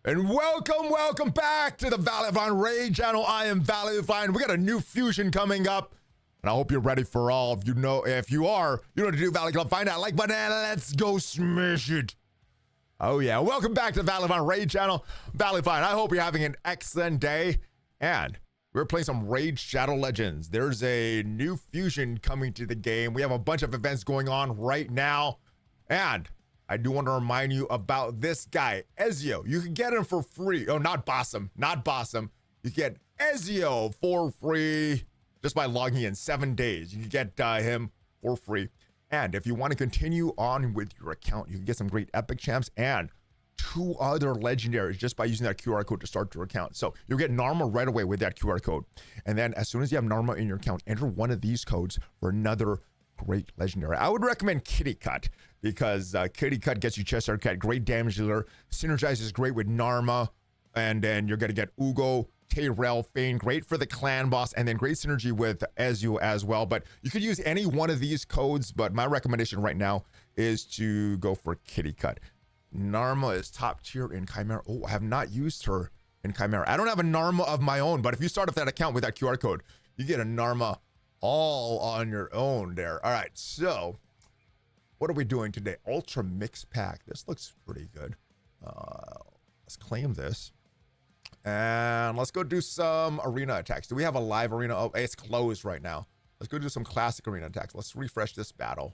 And welcome back to the ValleyFlyin Raid channel. I am ValleyFlyin. We got a new fusion coming up, and I hope you're ready for all. If you are, you know what to do, ValleyFlyin. Find that like button and let's go smash it. Oh yeah, welcome back to the ValleyFlyin Raid channel. ValleyFlyin, I hope you're having an excellent day. And we're playing some Raid Shadow Legends. There's a new fusion coming to the game. We have a bunch of events going on right now. And I do want to remind you about this guy, Ezio. You can get him for free. Oh, not Bossum. You get Ezio for free just by logging in 7 days. You can get him for free. And if you want to continue on with your account, you can get some great epic champs and 2 other legendaries just by using that QR code to start your account. So you'll get Narma right away with that QR code. And then as soon as you have Narma in your account, enter one of these codes for another great legendary. I would recommend Kitty Cut because Kitty Cut gets you Chester Cat, great damage dealer, synergizes great with Narma, and then you're gonna get Uugo, Tyrell, Fane, great for the clan boss, and then great synergy with Ezio as well. But you could use any one of these codes, but my recommendation right now is to go for Kitty Cut. Narma is top tier in Chimera. Oh, I have not used her in Chimera. I don't have a Narma of my own, but if you start up that account with that QR code, you get a Narma all on your own there. All right, so what are we doing today? Ultra Mix Pack. This looks pretty good. Let's claim this. And let's go do some arena attacks. Do we have a live arena? Oh, it's closed right now. Let's go do some classic arena attacks. Let's refresh this battle.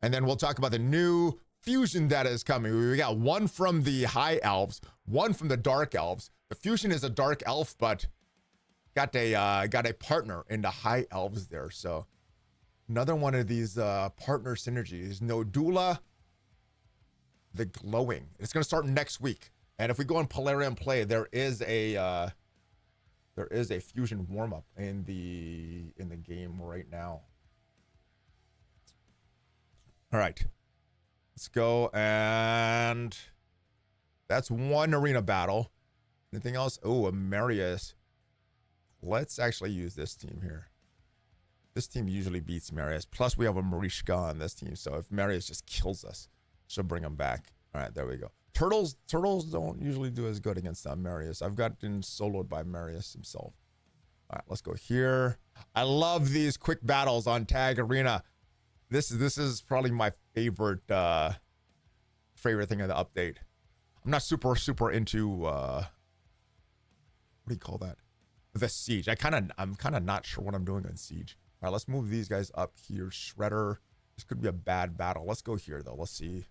And then we'll talk about the new fusion that is coming. We got one from the high elves, one from the dark elves. The fusion is a dark elf, but got a partner in the high elves there. So another one of these partner synergies. Noldua, the glowing. It's gonna start next week. And if we go on Polarium Play, there is a fusion warm-up in the game right now. All right. Let's go, and that's one arena battle. Anything else? Oh, a Marius. Let's actually use this team here. This team usually beats Marius. Plus, we have a Marishka on this team, so if Marius just kills us, she'll bring him back. All right, there we go. Turtles don't usually do as good against Marius. I've gotten soloed by Marius himself. All right, let's go here. I love these quick battles on Tag Arena. This is probably my favorite thing in the update. I'm not super into what do you call that? The siege. I'm kind of not sure what I'm doing on siege. All right, let's move these guys up here. Shredder. This could be a bad battle. Let's go here though. Let's see.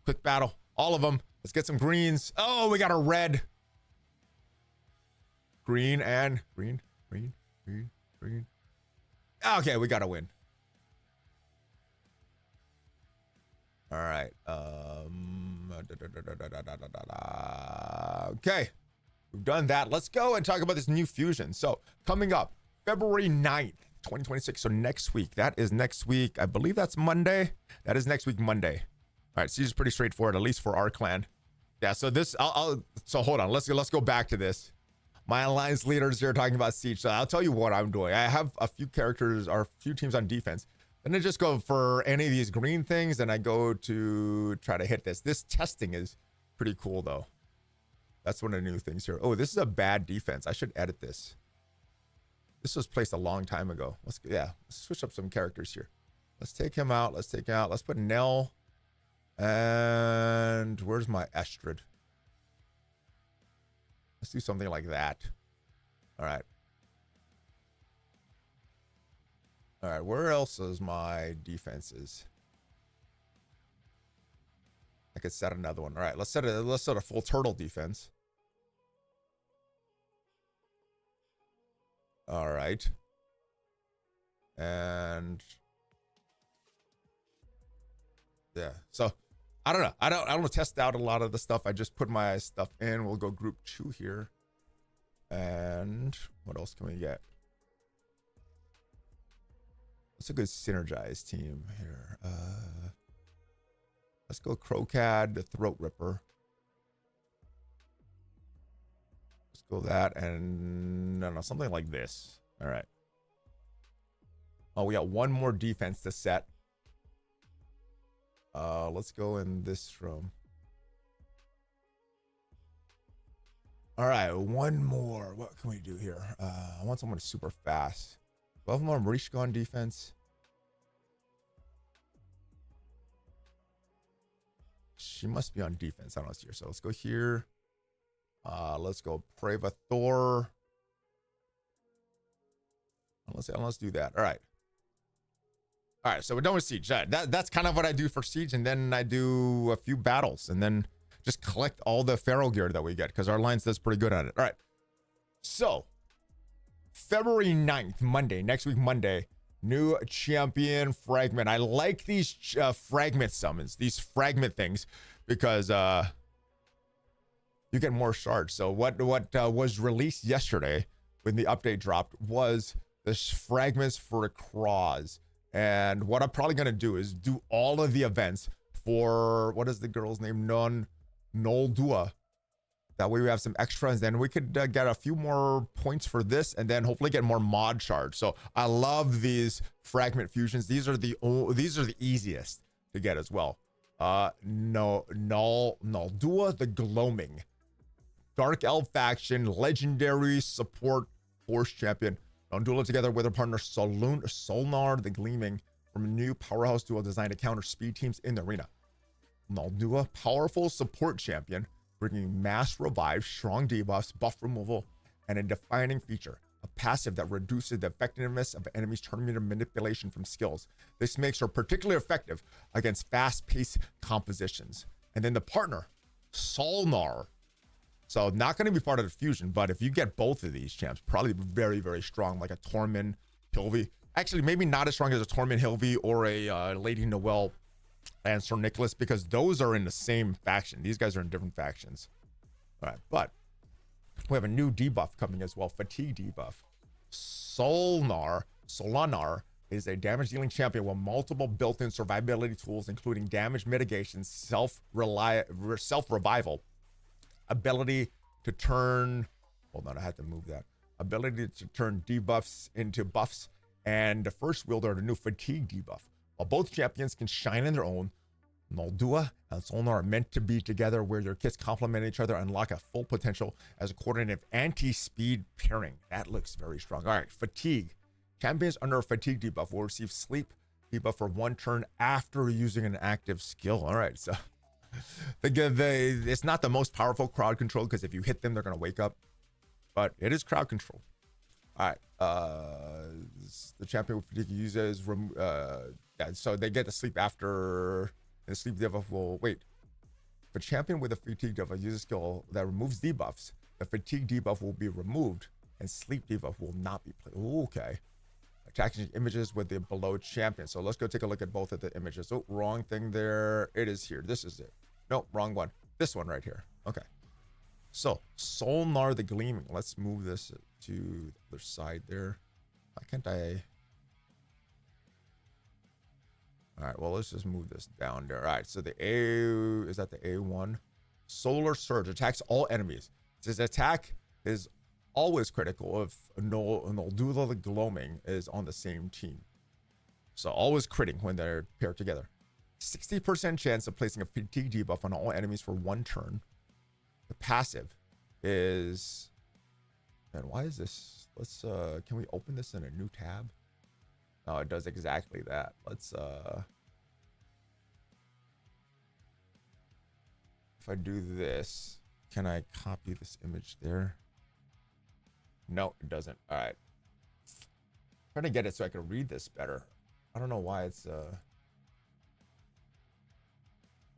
Quick battle. All of them. Let's get some greens. Oh, we got a red. Green and green. Okay, we got to win. All right. Okay. We've done that. Let's go and talk about this new fusion. So coming up February 9th, 2026. So next week. That is next week. I believe that's Monday. That is next week, Monday. All right. Siege is pretty straightforward, at least for our clan. Yeah. So this, so hold on. Let's go back to this. My alliance leaders here talking about siege. So I'll tell you what I'm doing. I have a few characters or a few teams on defense. And then just go for any of these green things, and I go to try to hit this. This testing is pretty cool, though. That's one of the new things here. Oh, this is a bad defense. I should edit this. This was placed a long time ago. Let's switch up some characters here. Let's take him out. Let's put Nell. And where's my Estrid? Let's do something like that. All right. All right, where else is my defenses? I could set another one. All right, let's set a full turtle defense. All right. And yeah, so I don't know. I don't test out a lot of the stuff. I just put my stuff in. We'll go group 2 here. And what else can we get? What's a good synergized team here? Let's go Crowcad, the Throat Ripper. Let's go that and no, something like this. All right. Oh, we got one more defense to set. Let's go in this room. All right, one more. What can we do here? I want someone super fast. 12 more Marishka on defense. She must be on defense. I don't see her. So let's go here. Let's go Preva Thor. Let's do that. All right. All right, so we're done with Siege. That's kind of what I do for Siege, and then I do a few battles, and then just collect all the Pharaoh gear that we get, because our alliance does pretty good at it. All right. So, February 9th, Monday, next week, Monday, new champion Fragment. I like these Fragment summons, these Fragment things, because you get more shards. So what was released yesterday when the update dropped was the Fragments for the Craws. And what I'm probably going to do is do all of the events for, what is the girl's name? Noldua. That way we have some extras, then we could get a few more points for this, and then hopefully get more mod shards. So I love these Fragment fusions. These are the easiest to get as well. Noldua the Gloaming, Dark Elf faction, legendary support force champion. Noldua together with her partner Solanar the Gleaming from a new powerhouse duo designed to counter speed teams in the arena. Noldua, powerful support champion, bringing mass revive, strong debuffs, buff removal, and a defining feature, a passive that reduces the effectiveness of enemies' turn meter manipulation from skills. This makes her particularly effective against fast-paced compositions. And then the partner, Solanar. So not going to be part of the fusion, but if you get both of these champs, probably very, very strong, like a Tormund Hilvi. Actually, maybe not as strong as a Tormund Hilvi or a Lady Noelle and Sir Nicholas, because those are in the same faction. These guys are in different factions. All right, but we have a new debuff coming as well, fatigue debuff. Solanar is a damage dealing champion with multiple built-in survivability tools, including damage mitigation, self-revival, ability to turn, hold on, I had to move that, ability to turn debuffs into buffs, and the first wielder of the new fatigue debuff. While both champions can shine in their own, Noldua and Solanar are meant to be together, where their kits complement each other and unlock a full potential as a coordinated anti-speed pairing. That looks very strong. All right, fatigue. Champions under a fatigue debuff will receive sleep debuff for 1 turn after using an active skill. All right, so it's not the most powerful crowd control, because if you hit them, they're going to wake up, but it is crowd control. All right, the champion with fatigue uses so they get to sleep after, and the sleep debuff will wait. If a champion with a fatigue debuff uses a skill that removes debuffs, the fatigue debuff will be removed and sleep debuff will not be played. Okay. Attacking images with the below champion. So let's go take a look at both of the images. Oh, wrong thing there. It is here. This is it. Nope, wrong one. This one right here. Okay. So Solanar the Gleaming. Let's move this to the other side there. Why can't I? All right, well, let's just move this down there. All right, so the A, is that the A1? Solar Surge attacks all enemies. This attack is always critical if Noldua the Gloaming is on the same team. So always critting when they're paired together. 60% chance of placing a fatigue debuff on all enemies for 1 turn. The passive is, man, why is this? Let's can we open this in a new tab? No, it does exactly that. Let's if I do this, can I copy this image there? No, it doesn't. All right. I'm trying to get it so I can read this better. I don't know why it's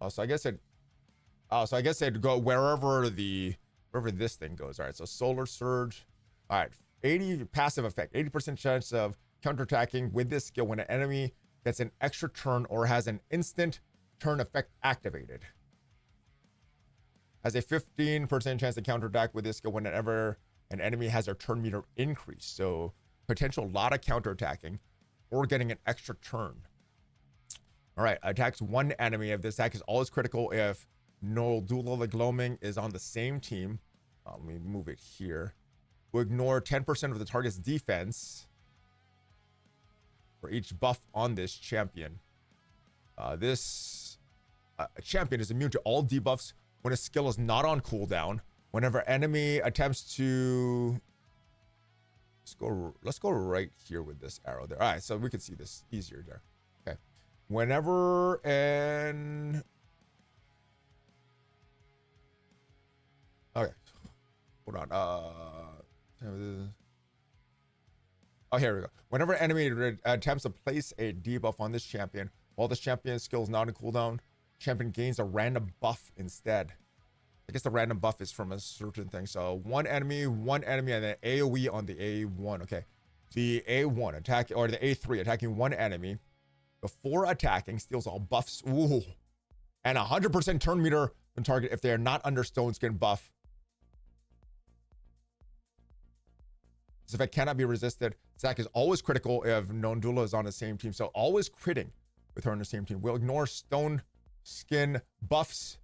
oh, so I guess it'd go wherever this thing goes. All right, so Solar Surge. All right, 80 passive effect, 80% chance of counterattacking with this skill when an enemy gets an extra turn or has an instant turn effect activated. Has a 15% chance to counterattack with this skill whenever an enemy has their turn meter increased. So potential lot of counterattacking or getting an extra turn. All right, attacks 1 enemy. If this attack is always critical if Noldua the Gloaming is on the same team. Let me move it here. We'll ignore 10% of the target's defense for each buff on this champion. This champion is immune to all debuffs when a skill is not on cooldown, Whenever enemy attempts to, let's go right here with this arrow there. All right, so we can see this easier there. Okay. Whenever an, okay, hold on. Oh, here we go. Whenever enemy attempts to place a debuff on this champion, while this champion's skill is not on cooldown, champion gains a random buff instead. I guess the random buff is from a certain thing. So one enemy, and then AoE on the A1. Okay. The A1 attack, or the A3 attacking one enemy before attacking steals all buffs. Ooh. And 100% turn meter on target if they are not under stone skin buff. This effect cannot be resisted. This attack is always critical if Noldua is on the same team. So always critting with her on the same team. We'll ignore stone skin buffs.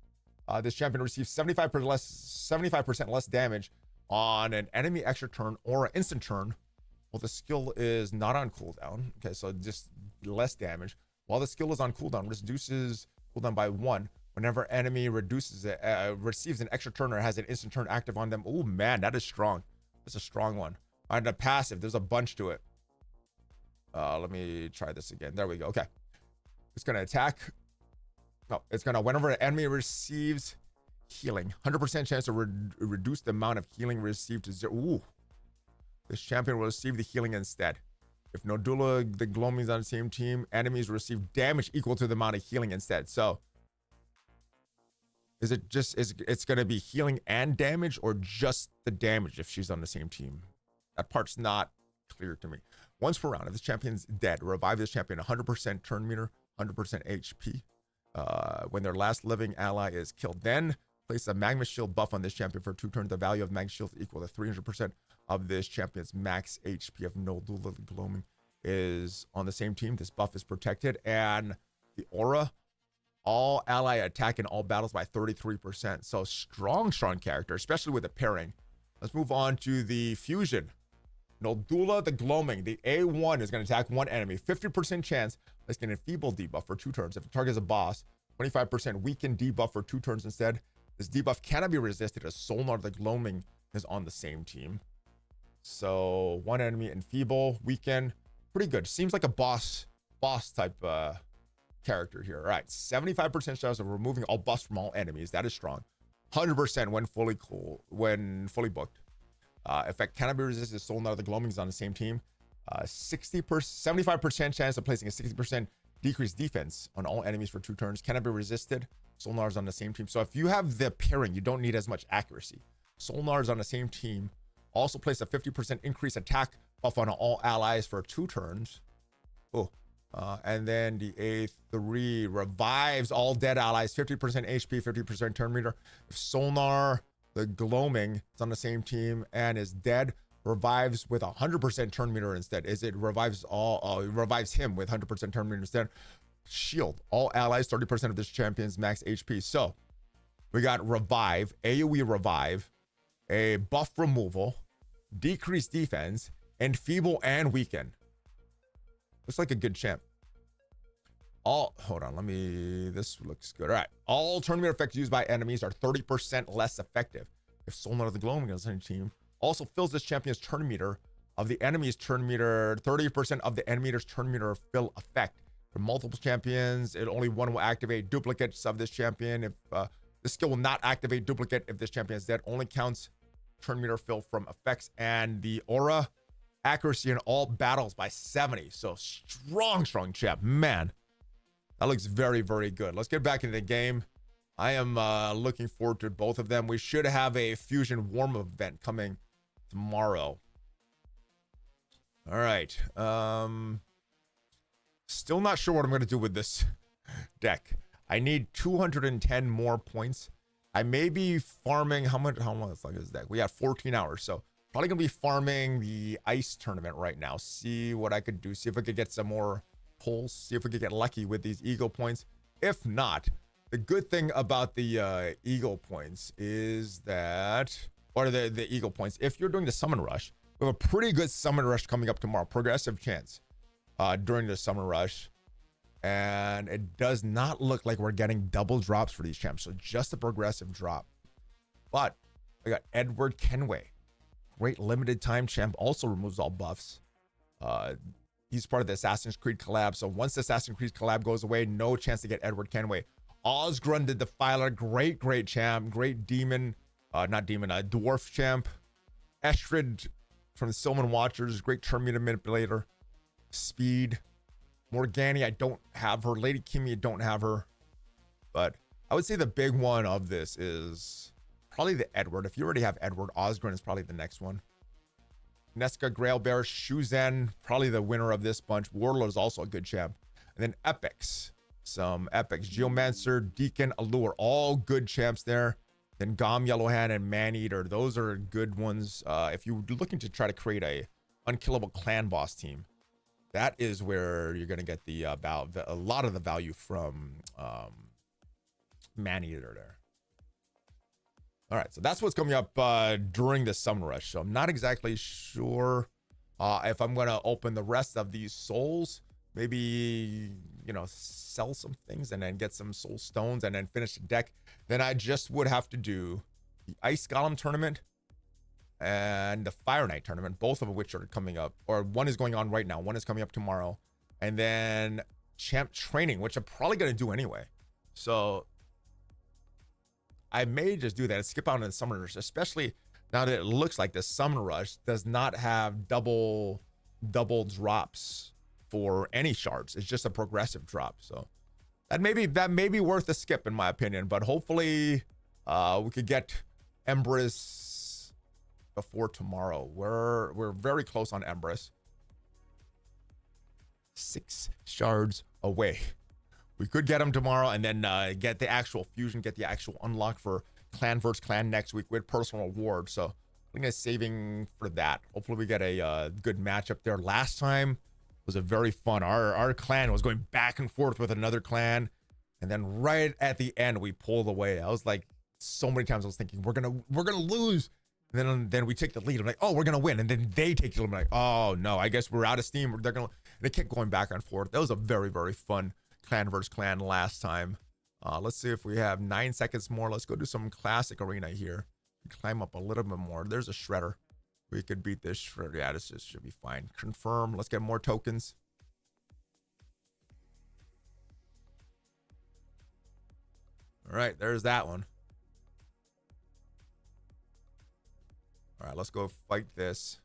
This champion receives 75% less damage on an enemy extra turn or an instant turn. Well, the skill is not on cooldown. Okay, so just less damage. While the skill is on cooldown, reduces cooldown by 1. Whenever enemy receives an extra turn or has an instant turn active on them. Oh man, that is strong. That's a strong one. On the passive, there's a bunch to it. Let me try this again. There we go. Okay. It's going to attack. No, it's going to, whenever an enemy receives healing, 100% chance to reduce the amount of healing received to 0. Ooh. This champion will receive the healing instead. If Noldua, the Gloaming is on the same team, enemies receive damage equal to the amount of healing instead. So, is it just, it's going to be healing and damage, or just the damage if she's on the same team? That part's not clear to me. Once per round, if this champion's dead, revive this champion 100% turn meter, 100% HP. When their last living ally is killed, then place a magma shield buff on this champion for 2 turns. The value of magma shield is equal to 300% of this champion's max HP. If Noldua the Gloaming is on the same team, this buff is protected. And the aura, all ally attack in all battles by 33%. So strong character, especially with the pairing. Let's move on to the fusion. Noldua the Gloaming, the A1 is going to attack one enemy. 50% chance, let's get an enfeeble debuff for 2 turns. If the target is a boss, 25% weaken debuff for 2 turns instead. This debuff cannot be resisted as Solanar the Gloaming is on the same team. So one enemy enfeeble, weaken, pretty good. Seems like a boss type character here. All right, 75% chance of removing all buffs from all enemies. That is strong. 100% when fully booked. Effect cannot be resisted. Solanar the Gloaming is on the same team. 75% chance of placing a 60% decreased defense on all enemies for 2 turns. Cannot be resisted. Solanar is on the same team. So if you have the pairing, you don't need as much accuracy. Solanar is on the same team. Also place a 50% increased attack buff on all allies for 2 turns. Oh, and then the A3 revives all dead allies. 50% HP, 50% turn meter. If Solanar the Gloaming is on the same team and is dead, revives with 100% turn meter instead. It revives him with 100% turn meter instead. Shield all allies 30% of this champion's max HP. So we got revive, AoE revive, a buff removal, decreased defense, enfeeble and weaken. Looks like a good champ. Hold on, this looks good. All right, all turn meter effects used by enemies are 30% less effective. If Solanar the Gloaming is on the team, also fills this champion's turn meter of the enemy's turn meter, 30% of the enemy's turn meter fill effect. For multiple champions, only one will activate duplicates of this champion. If this skill will not activate duplicate if this champion is dead, only counts turn meter fill from effects. And the aura, accuracy in all battles by 70. So strong champ, man. That looks very, very good. Let's get back into the game. I am looking forward to both of them. We should have a fusion warm-up event coming tomorrow. All right. Still not sure what I'm going to do with this deck. I need 210 more points. I may be farming. How long is this deck? We have 14 hours. So probably going to be farming the ice tournament right now. See what I could do. See if I could get some more pulls, see if we could get lucky with these ego points. If not, the good thing about the ego points is that, or the ego points, if you're doing the summon rush, we have a pretty good summon rush coming up tomorrow, progressive chance during the summon rush, and it does not look like we're getting double drops for these champs, so just a progressive drop. But I got Edward Kenway. Great limited time champ. Also removes all buffs. He's part of the Assassin's Creed collab. So once the Assassin's Creed collab goes away, no chance to get Edward Kenway. Osgrun the Defiler. Great champ. Great demon. Dwarf champ. Estrid from the Sylvan Watchers. Great turn meter manipulator. Speed. Morgani, I don't have her. Lady Kimi, I don't have her. But I would say the big one of this is probably the Edward. If you already have Edward, Osgrin is probably the next one. Nesca, Grailbear, Shuzen, probably the winner of this bunch. Warlord is also a good champ. And then Epics. Some Epics. Geomancer, Deacon, Allure. All good champs there. Then Gom, Yellowhand, and Maneater. Those are good ones. If you're looking to try to create a unkillable clan boss team, that is where you're going to get the a lot of the value from Maneater there. All right, so that's what's coming up during the Summer Rush. So I'm not exactly sure if I'm going to open the rest of these souls. Maybe, you know, sell some things and then get some soul stones and then finish the deck. Then I just would have to do the Ice Golem tournament and the Fire Knight tournament, both of which are coming up. Or one is going on right now. One is coming up tomorrow. And then Champ Training, which I'm probably going to do anyway. So I may just do that and skip out on the Summer Rush, especially now that it looks like the Summer Rush does not have double drops for any shards. It's just a progressive drop. So that may be worth a skip in my opinion, but hopefully we could get Empress before tomorrow. We're very close on Empress. 6 shards away. We could get them tomorrow and then get the actual fusion, get the actual unlock for clan versus clan next week with personal reward. So I think I'm saving for that. Hopefully we get a good matchup there. Last time was a very fun. Our clan was going back and forth with another clan, and then right at the end we pulled away. I was like, so many times I was thinking we're gonna lose, and then we take the lead. I'm like, oh, we're gonna win, and then they take the lead. I'm like, oh no, I guess we're out of steam. They're gonna. And they kept going back and forth. That was a very fun clan versus clan last time. Let's see if we have 9 seconds more. Let's go do some classic arena here. Climb up a little bit more. There's a shredder. We could beat this shredder. Yeah, this should be fine. Confirm. Let's get more tokens. All right, there's that one. All right, let's go fight this.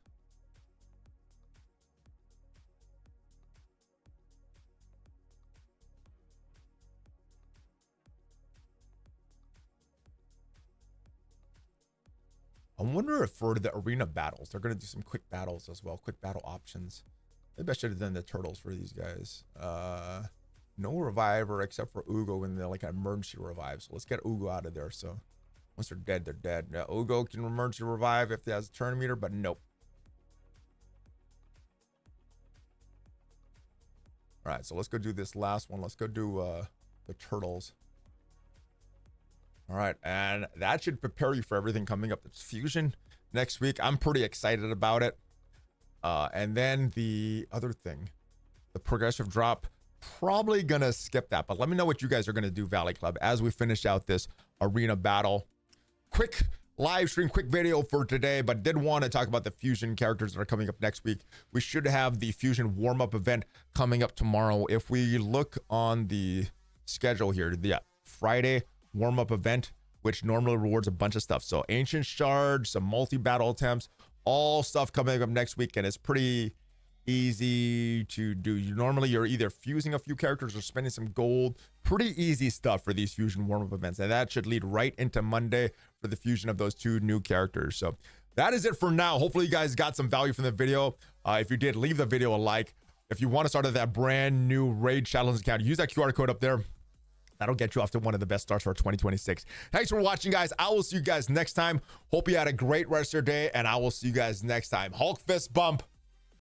I wonder if for the arena battles, they're going to do some quick battles as well. Quick battle options. Maybe I should have done the turtles for these guys. No reviver except for Uugo when they're like an emergency revive. So let's get Uugo out of there. So once they're dead, they're dead. Now, Uugo can emergency revive if he has a turn meter, but nope. All right, so let's go do this last one. Let's go do the turtles. All right, and that should prepare you for everything coming up. It's Fusion next week. I'm pretty excited about it. And then the other thing, the progressive drop, probably gonna skip that. But let me know what you guys are gonna do, Valley Club, as we finish out this arena battle. Quick live stream, quick video for today, but did want to talk about the Fusion characters that are coming up next week. We should have the Fusion warm-up event coming up tomorrow. If we look on the schedule here, yeah, Friday warm-up event, which normally rewards a bunch of stuff. So ancient shards, some multi-battle attempts, all stuff coming up next week, and it's pretty easy to do. You're either fusing a few characters or spending some gold. Pretty easy stuff for these Fusion warm-up events, and that should lead right into Monday for the fusion of those 2 new characters. So that is it for now. Hopefully you guys got some value from the video. If you did, leave the video a like. If you want to start at that brand new Raid Shadowlands account, use that QR code up there. That'll get you off to one of the best starts for 2026. Thanks for watching, guys. I will see you guys next time. Hope you had a great rest of your day, and I will see you guys next time. Hulk fist bump.